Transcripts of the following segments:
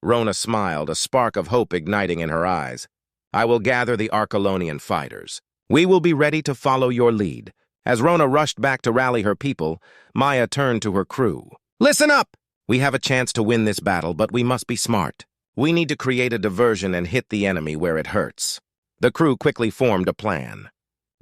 Rona smiled, a spark of hope igniting in her eyes. "I will gather the Archelonian fighters. We will be ready to follow your lead." As Rona rushed back to rally her people, Maya turned to her crew. "Listen up! We have a chance to win this battle, but we must be smart. We need to create a diversion and hit the enemy where it hurts." The crew quickly formed a plan.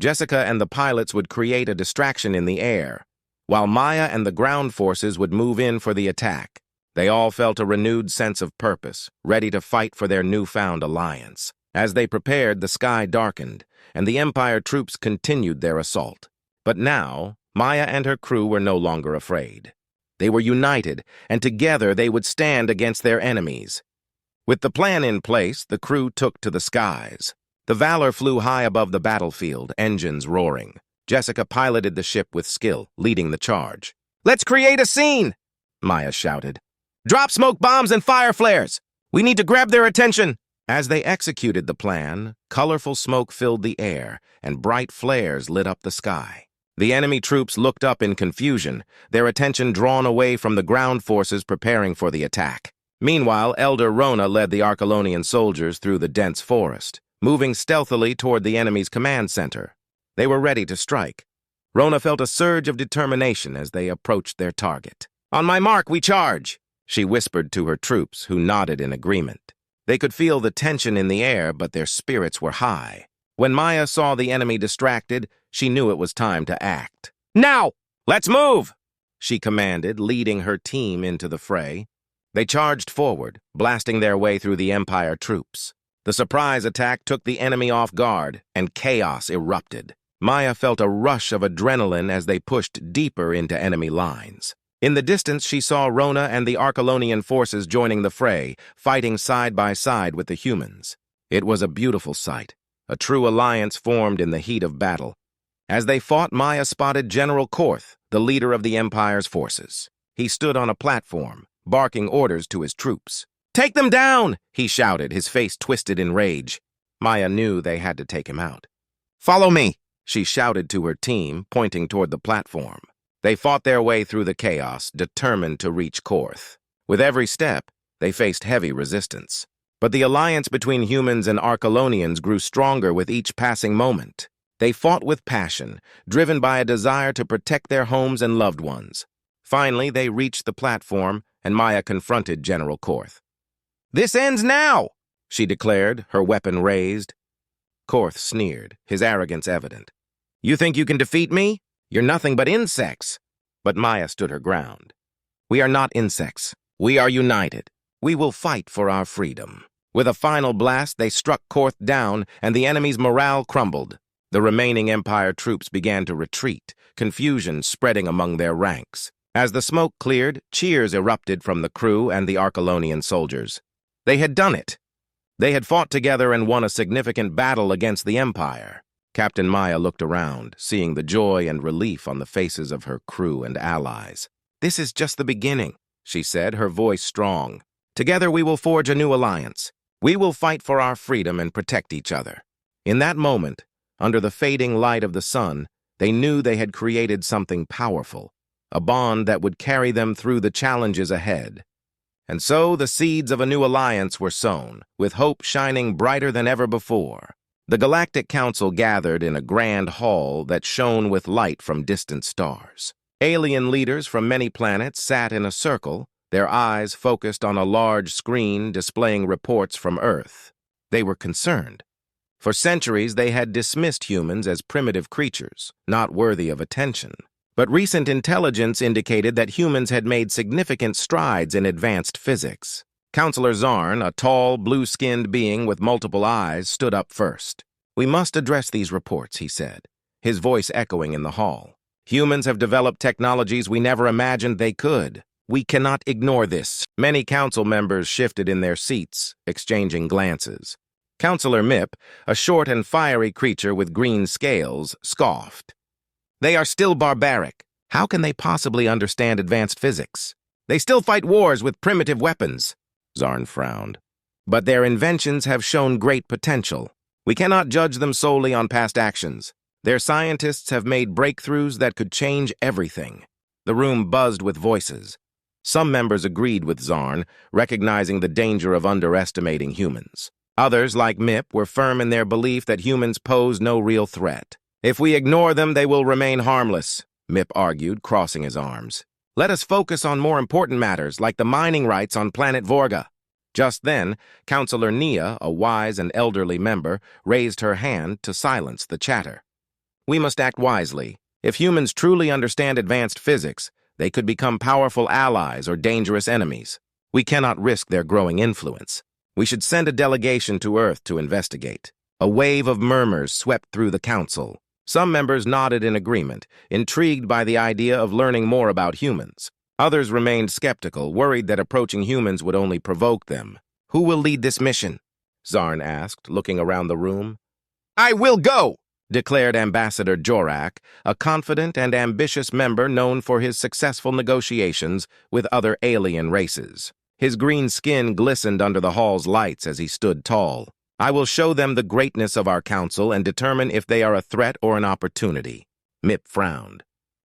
Jessica and the pilots would create a distraction in the air, while Maya and the ground forces would move in for the attack. They all felt a renewed sense of purpose, ready to fight for their newfound alliance. As they prepared, the sky darkened, and the Empire troops continued their assault. But now, Maya and her crew were no longer afraid. They were united, and together they would stand against their enemies. With the plan in place, the crew took to the skies. The Valor flew high above the battlefield, engines roaring. Jessica piloted the ship with skill, leading the charge. "Let's create a scene!" Maya shouted. "Drop smoke bombs and fire flares! We need to grab their attention!" As they executed the plan, colorful smoke filled the air, and bright flares lit up the sky. The enemy troops looked up in confusion, their attention drawn away from the ground forces preparing for the attack. Meanwhile, Elder Rona led the Archelonian soldiers through the dense forest, moving stealthily toward the enemy's command center. They were ready to strike. Rona felt a surge of determination as they approached their target. "On my mark, we charge!" she whispered to her troops, who nodded in agreement. They could feel the tension in the air, but their spirits were high. When Maya saw the enemy distracted, she knew it was time to act. "Now! Let's move!" she commanded, leading her team into the fray. They charged forward, blasting their way through the Empire troops. The surprise attack took the enemy off guard, and chaos erupted. Maya felt a rush of adrenaline as they pushed deeper into enemy lines. In the distance, she saw Rona and the Archelonian forces joining the fray, fighting side by side with the humans. It was a beautiful sight, a true alliance formed in the heat of battle. As they fought, Maya spotted General Korth, the leader of the Empire's forces. He stood on a platform, barking orders to his troops. "Take them down!" he shouted, his face twisted in rage. Maya knew they had to take him out. "Follow me!" she shouted to her team, pointing toward the platform. They fought their way through the chaos, determined to reach Korth. With every step, they faced heavy resistance. But the alliance between humans and Archelonians grew stronger with each passing moment. They fought with passion, driven by a desire to protect their homes and loved ones. Finally, they reached the platform, and Maya confronted General Korth. "This ends now!" she declared, her weapon raised. Korth sneered, his arrogance evident. "You think you can defeat me? You're nothing but insects." But Maya stood her ground. "We are not insects. We are united. We will fight for our freedom." With a final blast, they struck Korth down, and the enemy's morale crumbled. The remaining Empire troops began to retreat, confusion spreading among their ranks. As the smoke cleared, cheers erupted from the crew and the Archelonian soldiers. They had done it. They had fought together and won a significant battle against the Empire. Captain Maya looked around, seeing the joy and relief on the faces of her crew and allies. "This is just the beginning," she said, her voice strong. "Together we will forge a new alliance. We will fight for our freedom and protect each other." In that moment, under the fading light of the sun, they knew they had created something powerful, a bond that would carry them through the challenges ahead. And so the seeds of a new alliance were sown, with hope shining brighter than ever before. The Galactic Council gathered in a grand hall that shone with light from distant stars. Alien leaders from many planets sat in a circle, their eyes focused on a large screen displaying reports from Earth. They were concerned. For centuries, they had dismissed humans as primitive creatures, not worthy of attention. But recent intelligence indicated that humans had made significant strides in advanced physics. Counselor Zarn, a tall, blue-skinned being with multiple eyes, stood up first. "We must address these reports," he said, his voice echoing in the hall. "Humans have developed technologies we never imagined they could. We cannot ignore this." Many council members shifted in their seats, exchanging glances. Counselor Mip, a short and fiery creature with green scales, scoffed. "They are still barbaric. How can they possibly understand advanced physics? They still fight wars with primitive weapons." Zarn frowned. "But their inventions have shown great potential. We cannot judge them solely on past actions. Their scientists have made breakthroughs that could change everything." The room buzzed with voices. Some members agreed with Zarn, recognizing the danger of underestimating humans. Others, like Mip, were firm in their belief that humans pose no real threat. "If we ignore them, they will remain harmless," Mip argued, crossing his arms. "Let us focus on more important matters, like the mining rights on planet Vorga." Just then, Counselor Nia, a wise and elderly member, raised her hand to silence the chatter. "We must act wisely. If humans truly understand advanced physics, they could become powerful allies or dangerous enemies. We cannot risk their growing influence. We should send a delegation to Earth to investigate." A wave of murmurs swept through the council. Some members nodded in agreement, intrigued by the idea of learning more about humans. Others remained skeptical, worried that approaching humans would only provoke them. "Who will lead this mission?" Zarn asked, looking around the room. "I will go!" declared Ambassador Jorak, a confident and ambitious member known for his successful negotiations with other alien races. His green skin glistened under the hall's lights as he stood tall. "I will show them the greatness of our council and determine if they are a threat or an opportunity." Mip frowned.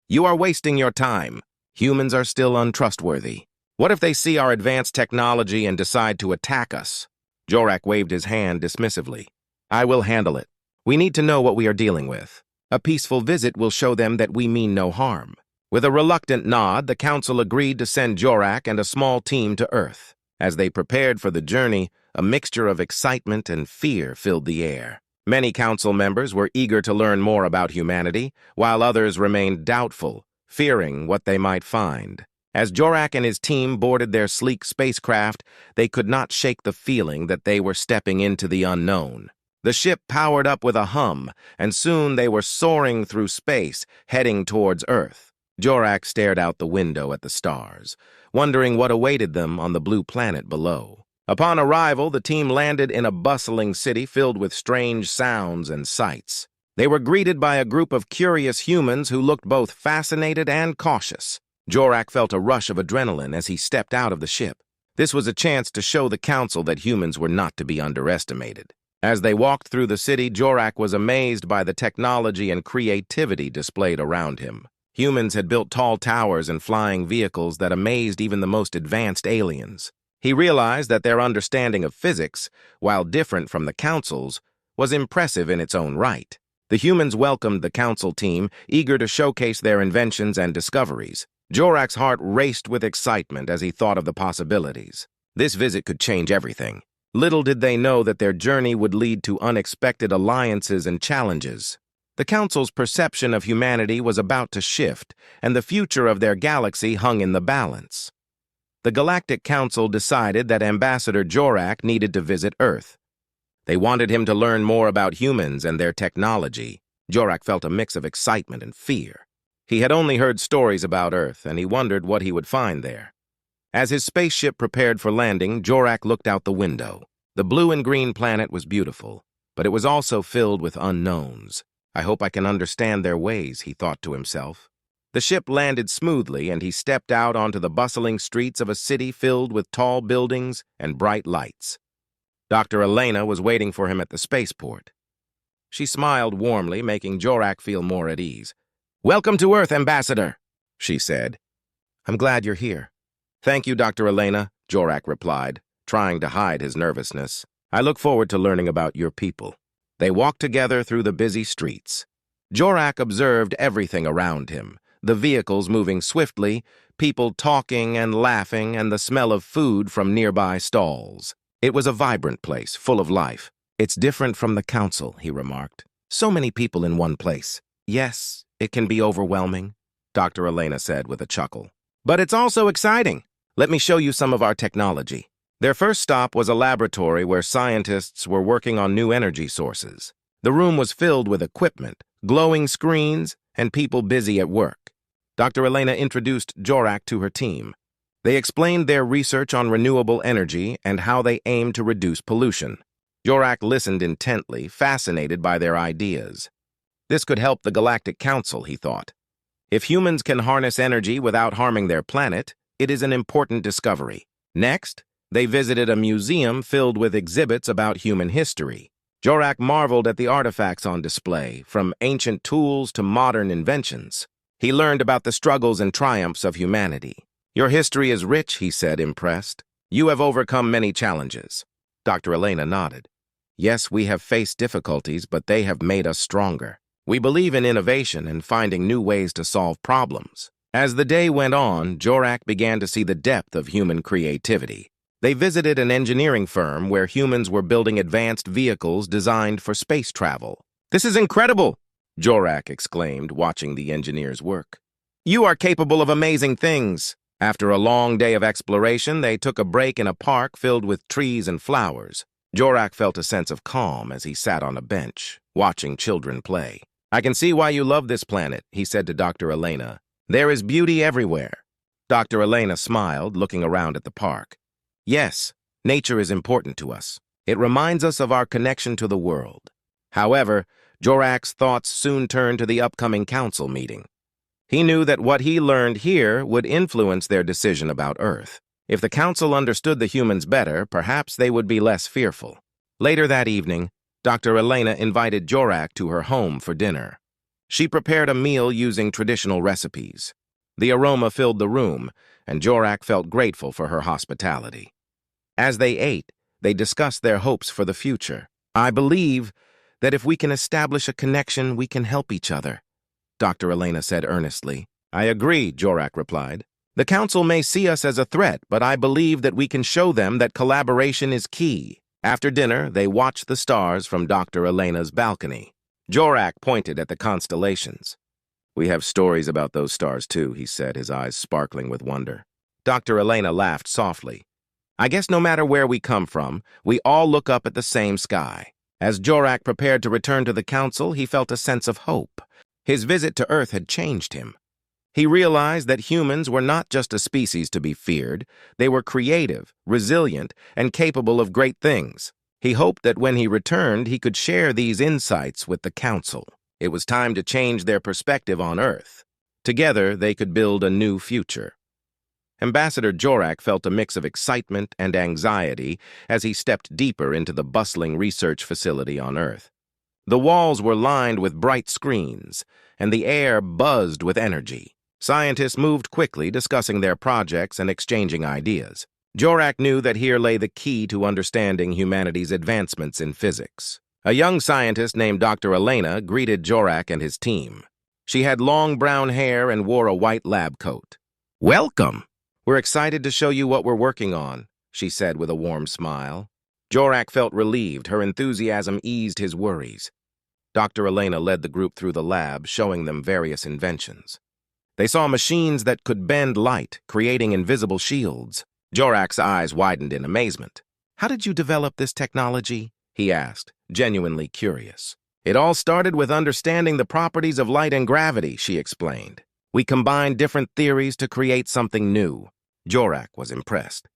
"You are wasting your time. Humans are still untrustworthy. What if they see our advanced technology and decide to attack us?" Jorak waved his hand dismissively. "I will handle it. We need to know what we are dealing with. A peaceful visit will show them that we mean no harm." With a reluctant nod, the council agreed to send Jorak and a small team to Earth. As they prepared for the journey, a mixture of excitement and fear filled the air. Many council members were eager to learn more about humanity, while others remained doubtful, fearing what they might find. As Jorak and his team boarded their sleek spacecraft, they could not shake the feeling that they were stepping into the unknown. The ship powered up with a hum, and soon they were soaring through space, heading towards Earth. Jorak stared out the window at the stars, wondering what awaited them on the blue planet below. Upon arrival, the team landed in a bustling city filled with strange sounds and sights. They were greeted by a group of curious humans who looked both fascinated and cautious. Jorak felt a rush of adrenaline as he stepped out of the ship. This was a chance to show the council that humans were not to be underestimated. As they walked through the city, Jorak was amazed by the technology and creativity displayed around him. Humans had built tall towers and flying vehicles that amazed even the most advanced aliens. He realized that their understanding of physics, while different from the council's, was impressive in its own right. The humans welcomed the council team, eager to showcase their inventions and discoveries. Jorak's heart raced with excitement as he thought of the possibilities. This visit could change everything. Little did they know that their journey would lead to unexpected alliances and challenges. The Council's perception of humanity was about to shift, and the future of their galaxy hung in the balance. The Galactic Council decided that Ambassador Jorak needed to visit Earth. They wanted him to learn more about humans and their technology. Jorak felt a mix of excitement and fear. He had only heard stories about Earth, and he wondered what he would find there. As his spaceship prepared for landing, Jorak looked out the window. The blue and green planet was beautiful, but it was also filled with unknowns. "I hope I can understand their ways," he thought to himself. The ship landed smoothly, and he stepped out onto the bustling streets of a city filled with tall buildings and bright lights. Dr. Elena was waiting for him at the spaceport. She smiled warmly, making Jorak feel more at ease. "Welcome to Earth, Ambassador," she said. "I'm glad you're here." "Thank you, Dr. Elena," Jorak replied, trying to hide his nervousness. "I look forward to learning about your people." They walked together through the busy streets. Jorak observed everything around him, the vehicles moving swiftly, people talking and laughing, and the smell of food from nearby stalls. It was a vibrant place, full of life. "It's different from the council," he remarked. "So many people in one place." "Yes, it can be overwhelming," Dr. Elena said with a chuckle. "But it's also exciting. Let me show you some of our technology." Their first stop was a laboratory where scientists were working on new energy sources. The room was filled with equipment, glowing screens, and people busy at work. Dr. Elena introduced Jorak to her team. They explained their research on renewable energy and how they aim to reduce pollution. Jorak listened intently, fascinated by their ideas. This could help the Galactic Council, he thought. If humans can harness energy without harming their planet, it is an important discovery. Next, they visited a museum filled with exhibits about human history. Jorak marveled at the artifacts on display, from ancient tools to modern inventions. He learned about the struggles and triumphs of humanity. Your history is rich, he said, impressed. You have overcome many challenges. Dr. Elena nodded. Yes, we have faced difficulties, but they have made us stronger. We believe in innovation and finding new ways to solve problems. As the day went on, Jorak began to see the depth of human creativity. They visited an engineering firm where humans were building advanced vehicles designed for space travel. This is incredible, Jorak exclaimed, watching the engineers work. You are capable of amazing things. After a long day of exploration, they took a break in a park filled with trees and flowers. Jorak felt a sense of calm as he sat on a bench, watching children play. I can see why you love this planet, he said to Dr. Elena. There is beauty everywhere. Dr. Elena smiled, looking around at the park. Yes, nature is important to us. It reminds us of our connection to the world. However, Jorak's thoughts soon turned to the upcoming council meeting. He knew that what he learned here would influence their decision about Earth. If the council understood the humans better, perhaps they would be less fearful. Later that evening, Dr. Elena invited Jorak to her home for dinner. She prepared a meal using traditional recipes. The aroma filled the room, and Jorak felt grateful for her hospitality. As they ate, they discussed their hopes for the future. I believe that if we can establish a connection, we can help each other, Dr. Elena said earnestly. I agree, Jorak replied. The council may see us as a threat, but I believe that we can show them that collaboration is key. After dinner, they watched the stars from Dr. Elena's balcony. Jorak pointed at the constellations. We have stories about those stars too, he said, his eyes sparkling with wonder. Dr. Elena laughed softly. I guess no matter where we come from, we all look up at the same sky. As Jorak prepared to return to the council, he felt a sense of hope. His visit to Earth had changed him. He realized that humans were not just a species to be feared. They were creative, resilient, and capable of great things. He hoped that when he returned, he could share these insights with the council. It was time to change their perspective on Earth. Together, they could build a new future. Ambassador Jorak felt a mix of excitement and anxiety as he stepped deeper into the bustling research facility on Earth. The walls were lined with bright screens, and the air buzzed with energy. Scientists moved quickly, discussing their projects and exchanging ideas. Jorak knew that here lay the key to understanding humanity's advancements in physics. A young scientist named Dr. Elena greeted Jorak and his team. She had long brown hair and wore a white lab coat. Welcome! We're excited to show you what we're working on, she said with a warm smile. Jorak felt relieved. Her enthusiasm eased his worries. Dr. Elena led the group through the lab, showing them various inventions. They saw machines that could bend light, creating invisible shields. Jorak's eyes widened in amazement. How did you develop this technology? He asked, genuinely curious. It all started with understanding the properties of light and gravity, she explained. We combined different theories to create something new. Jorak was impressed.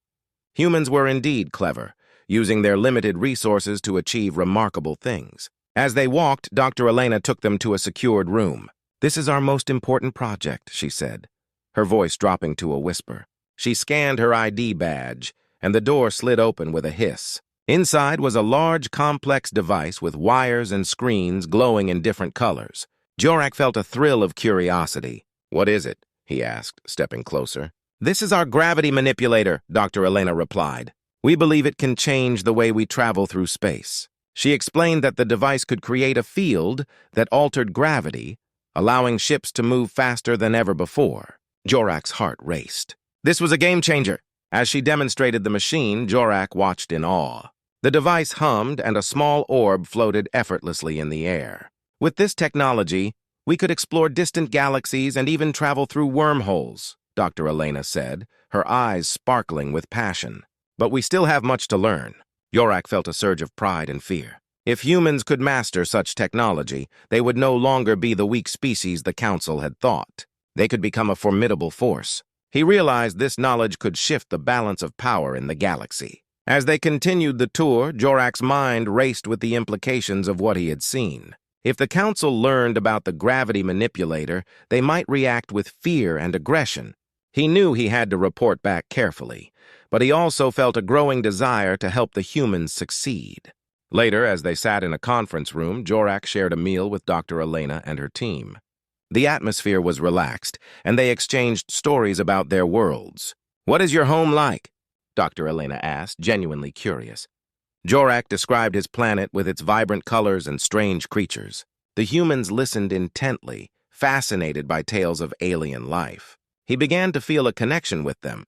Humans were indeed clever, using their limited resources to achieve remarkable things. As they walked, Dr. Elena took them to a secured room. This is our most important project, she said, her voice dropping to a whisper. She scanned her ID badge, and the door slid open with a hiss. Inside was a large, complex device with wires and screens glowing in different colors. Jorak felt a thrill of curiosity. What is it? He asked, stepping closer. This is our gravity manipulator, Dr. Elena replied. We believe it can change the way we travel through space. She explained that the device could create a field that altered gravity, allowing ships to move faster than ever before. Jorak's heart raced. This was a game changer. As she demonstrated the machine, Jorak watched in awe. The device hummed, and a small orb floated effortlessly in the air. With this technology, we could explore distant galaxies and even travel through wormholes, Dr. Elena said, her eyes sparkling with passion. But we still have much to learn. Jorak felt a surge of pride and fear. If humans could master such technology, they would no longer be the weak species the Council had thought. They could become a formidable force. He realized this knowledge could shift the balance of power in the galaxy. As they continued the tour, Jorak's mind raced with the implications of what he had seen. If the Council learned about the gravity manipulator, they might react with fear and aggression. He knew he had to report back carefully, but he also felt a growing desire to help the humans succeed. Later, as they sat in a conference room, Jorak shared a meal with Dr. Elena and her team. The atmosphere was relaxed, and they exchanged stories about their worlds. "What is your home like?" Dr. Elena asked, genuinely curious. Jorak described his planet with its vibrant colors and strange creatures. The humans listened intently, fascinated by tales of alien life. He began to feel a connection with them,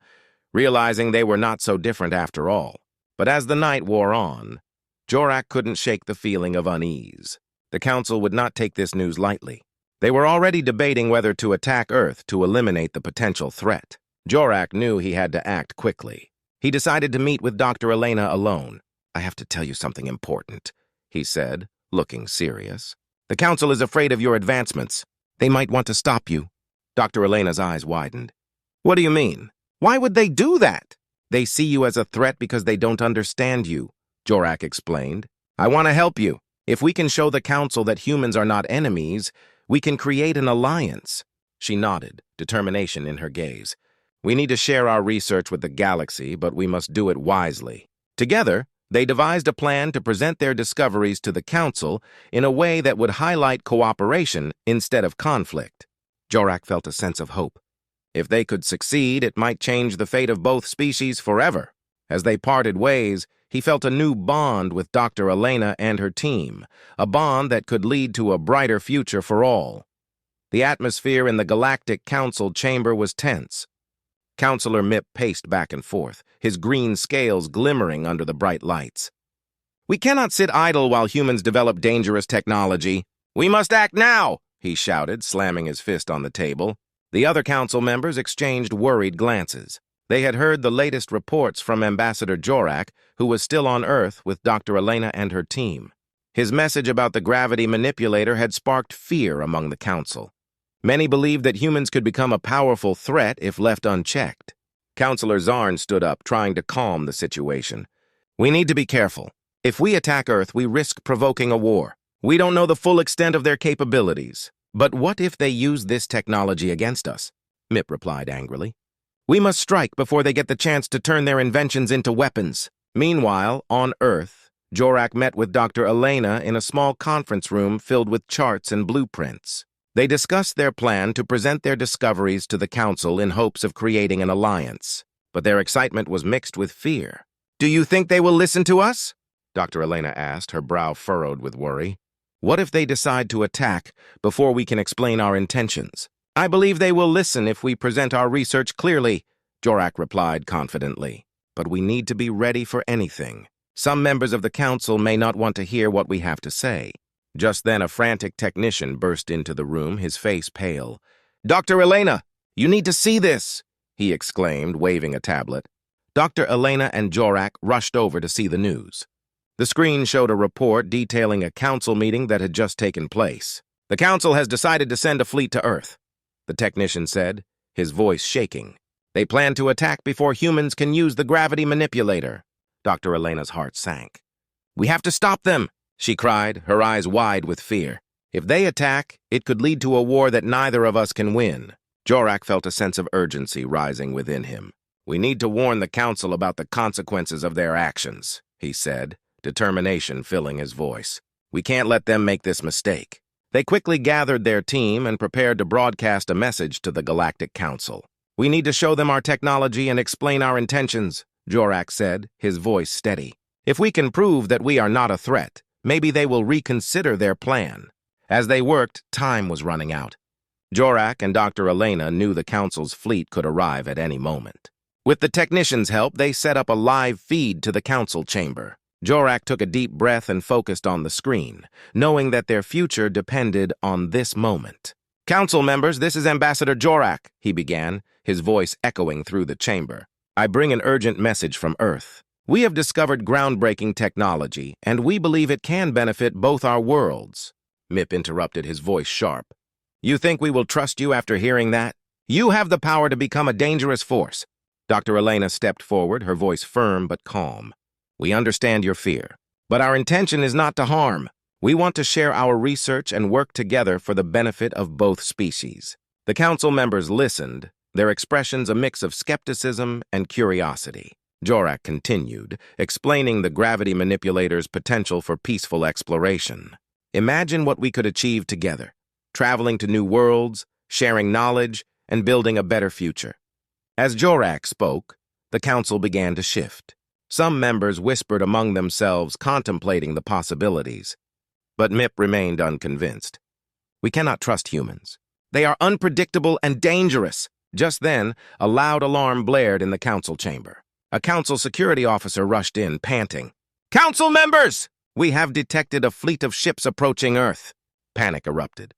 realizing they were not so different after all. But as the night wore on, Jorak couldn't shake the feeling of unease. The Council would not take this news lightly. They were already debating whether to attack Earth to eliminate the potential threat. Jorak knew he had to act quickly. He decided to meet with Dr. Elena alone. "I have to tell you something important," he said, looking serious. "The Council is afraid of your advancements. They might want to stop you." Dr. Elena's eyes widened. "What do you mean? Why would they do that?" "They see you as a threat because they don't understand you," Jorak explained. "I want to help you. If we can show the Council that humans are not enemies, we can create an alliance." She nodded, determination in her gaze. "We need to share our research with the galaxy, but we must do it wisely." Together, they devised a plan to present their discoveries to the Council in a way that would highlight cooperation instead of conflict. Jorak felt a sense of hope. If they could succeed, it might change the fate of both species forever. As they parted ways, he felt a new bond with Dr. Elena and her team, a bond that could lead to a brighter future for all. The atmosphere in the Galactic Council chamber was tense. Counselor Mip paced back and forth, his green scales glimmering under the bright lights. "We cannot sit idle while humans develop dangerous technology. We must act now!" he shouted, slamming his fist on the table. The other council members exchanged worried glances. They had heard the latest reports from Ambassador Jorak, who was still on Earth with Dr. Elena and her team. His message about the gravity manipulator had sparked fear among the council. Many believed that humans could become a powerful threat if left unchecked. Counselor Zarn stood up, trying to calm the situation. "We need to be careful. If we attack Earth, we risk provoking a war. We don't know the full extent of their capabilities. But what if they use this technology against us?" Mip replied angrily. "We must strike before they get the chance to turn their inventions into weapons." Meanwhile, on Earth, Jorak met with Dr. Elena in a small conference room filled with charts and blueprints. They discussed their plan to present their discoveries to the Council in hopes of creating an alliance. But their excitement was mixed with fear. "Do you think they will listen to us?" Dr. Elena asked, her brow furrowed with worry. "What if they decide to attack before we can explain our intentions?" "I believe they will listen if we present our research clearly," Jorak replied confidently. "But we need to be ready for anything. Some members of the Council may not want to hear what we have to say." Just then, a frantic technician burst into the room, his face pale. "Dr. Elena, you need to see this!" he exclaimed, waving a tablet. Dr. Elena and Jorak rushed over to see the news. The screen showed a report detailing a council meeting that had just taken place. "The Council has decided to send a fleet to Earth," the technician said, his voice shaking. "They plan to attack before humans can use the gravity manipulator." Dr. Elena's heart sank. "We have to stop them!" she cried, her eyes wide with fear. "If they attack, it could lead to a war that neither of us can win." Jorak felt a sense of urgency rising within him. "We need to warn the Council about the consequences of their actions," he said, determination filling his voice. "We can't let them make this mistake." They quickly gathered their team and prepared to broadcast a message to the Galactic Council. "We need to show them our technology and explain our intentions," Jorak said, his voice steady. "If we can prove that we are not a threat, maybe they will reconsider their plan." As they worked, time was running out. Jorak and Dr. Elena knew the Council's fleet could arrive at any moment. With the technicians' help, they set up a live feed to the Council chamber. Jorak took a deep breath and focused on the screen, knowing that their future depended on this moment. "Council members, this is Ambassador Jorak," he began, his voice echoing through the chamber. "I bring an urgent message from Earth. We have discovered groundbreaking technology, and we believe it can benefit both our worlds." Mip interrupted, his voice sharp. "You think we will trust you after hearing that? You have the power to become a dangerous force." Dr. Elena stepped forward, her voice firm but calm. "We understand your fear, but our intention is not to harm. We want to share our research and work together for the benefit of both species." The council members listened, their expressions a mix of skepticism and curiosity. Jorak continued, explaining the gravity manipulator's potential for peaceful exploration. "Imagine what we could achieve together. traveling to new worlds, sharing knowledge, and building a better future. As Jorak spoke, the council began to shift. Some members whispered among themselves, contemplating the possibilities. But Mip remained unconvinced. We cannot trust humans. They are unpredictable and dangerous. Just then, a loud alarm blared in the council chamber. A council security officer rushed in, panting. "Council members! We have detected a fleet of ships approaching Earth." Panic erupted.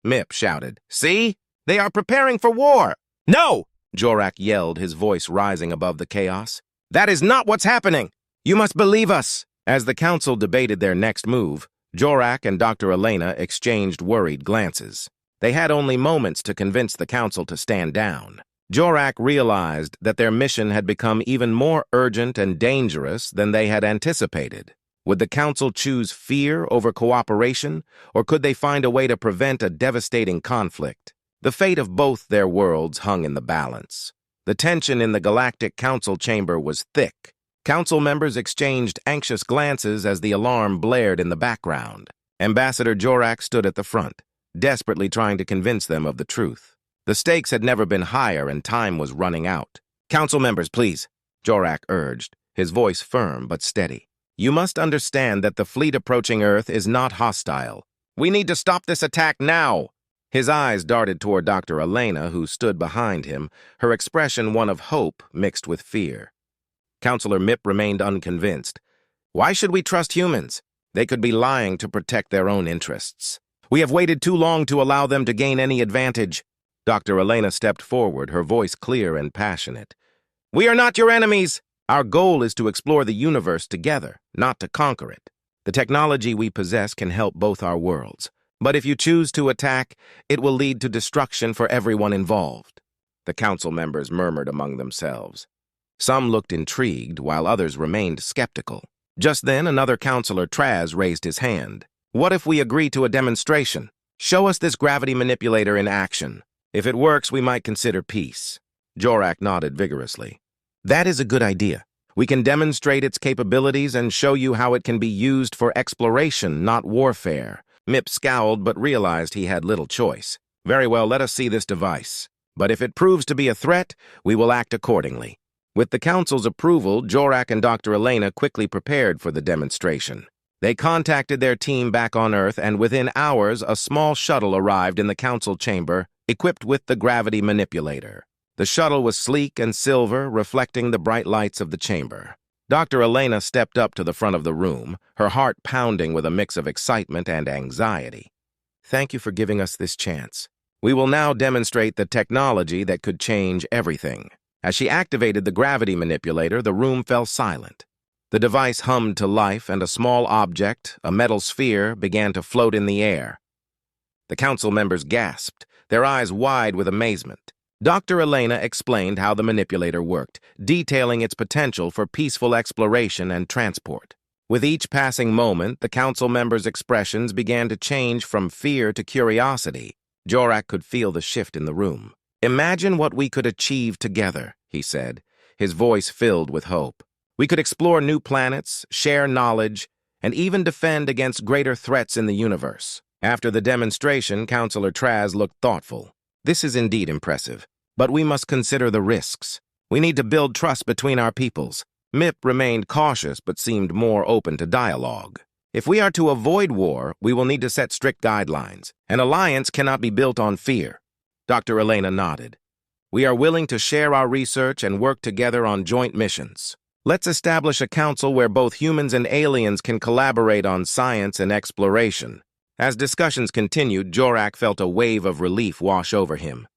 Mip shouted, "See? They are preparing for war!" "No!" Jorak yelled, his voice rising above the chaos. "That is not what's happening! You must believe us!" As the council debated their next move, Jorak and Dr. Elena exchanged worried glances. They had only moments to convince the council to stand down. Jorak realized that their mission had become even more urgent and dangerous than they had anticipated. Would the council choose fear over cooperation, or could they find a way to prevent a devastating conflict? The fate of both their worlds hung in the balance. The tension in the Galactic Council chamber was thick. Council members exchanged anxious glances as the alarm blared in the background. Ambassador Jorak stood at the front, desperately trying to convince them of the truth. The stakes had never been higher and time was running out. "Council members, please," Jorak urged, his voice firm but steady. "You must understand that the fleet approaching Earth is not hostile. We need to stop this attack now." His eyes darted toward Dr. Elena, who stood behind him, her expression one of hope mixed with fear. Counselor Mip remained unconvinced. "Why should we trust humans? They could be lying to protect their own interests. We have waited too long to allow them to gain any advantage." Dr. Elena stepped forward, her voice clear and passionate. "We are not your enemies. Our goal is to explore the universe together, not to conquer it. The technology we possess can help both our worlds. But if you choose to attack, it will lead to destruction for everyone involved." The council members murmured among themselves. Some looked intrigued, while others remained skeptical. Just then, another counselor, Traz, raised his hand. "What if we agree to a demonstration? Show us this gravity manipulator in action. If it works, we might consider peace." Jorak nodded vigorously. "That is a good idea. We can demonstrate its capabilities and show you how it can be used for exploration, not warfare." Mip scowled but realized he had little choice. "Very well, let us see this device. But if it proves to be a threat, we will act accordingly." With the council's approval, Jorak and Dr. Elena quickly prepared for the demonstration. They contacted their team back on Earth, and within hours, a small shuttle arrived in the council chamber, equipped with the gravity manipulator. The shuttle was sleek and silver, reflecting the bright lights of the chamber. Dr. Elena stepped up to the front of the room, her heart pounding with a mix of excitement and anxiety. "Thank you for giving us this chance. We will now demonstrate the technology that could change everything." As she activated the gravity manipulator, the room fell silent. The device hummed to life, and a small object, a metal sphere, began to float in the air. The council members gasped, their eyes wide with amazement. Dr. Elena explained how the manipulator worked, detailing its potential for peaceful exploration and transport. With each passing moment, the council members' expressions began to change from fear to curiosity. Jorak could feel the shift in the room. "Imagine what we could achieve together," he said, his voice filled with hope. "We could explore new planets, share knowledge, and even defend against greater threats in the universe." After the demonstration, Counselor Traz looked thoughtful. "This is indeed impressive, but we must consider the risks. We need to build trust between our peoples." Mip remained cautious but seemed more open to dialogue. "If we are to avoid war, we will need to set strict guidelines. An alliance cannot be built on fear." Dr. Elena nodded. "We are willing to share our research and work together on joint missions. Let's establish a council where both humans and aliens can collaborate on science and exploration." As discussions continued, Jorak felt a wave of relief wash over him.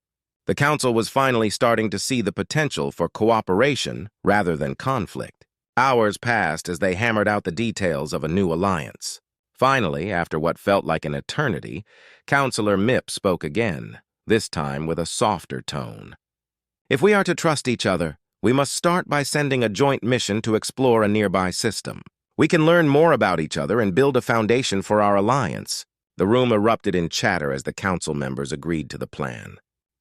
The council was finally starting to see the potential for cooperation rather than conflict. Hours passed as they hammered out the details of a new alliance. Finally, after what felt like an eternity, Counselor Mip spoke again, this time with a softer tone. "If we are to trust each other, we must start by sending a joint mission to explore a nearby system. We can learn more about each other and build a foundation for our alliance." The room erupted in chatter as the council members agreed to the plan.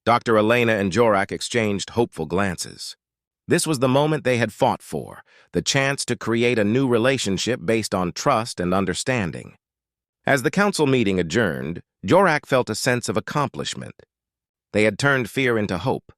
Dr. Elena and Jorak exchanged hopeful glances. This was the moment they had fought for, the chance to create a new relationship based on trust and understanding. As the council meeting adjourned, Jorak felt a sense of accomplishment. They had turned fear into hope.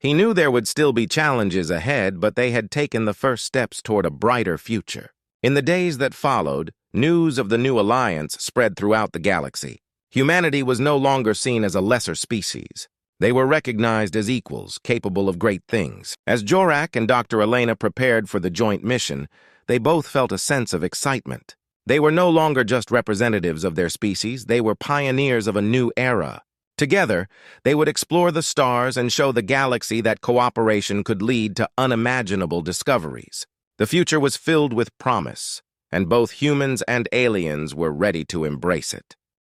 He knew there would still be challenges ahead, but they had taken the first steps toward a brighter future. In the days that followed, news of the new alliance spread throughout the galaxy. Humanity was no longer seen as a lesser species. They were recognized as equals, capable of great things. As Jorak and Dr. Elena prepared for the joint mission, they both felt a sense of excitement. They were no longer just representatives of their species, they were pioneers of a new era. Together, they would explore the stars and show the galaxy that cooperation could lead to unimaginable discoveries. The future was filled with promise, and both humans and aliens were ready to embrace it.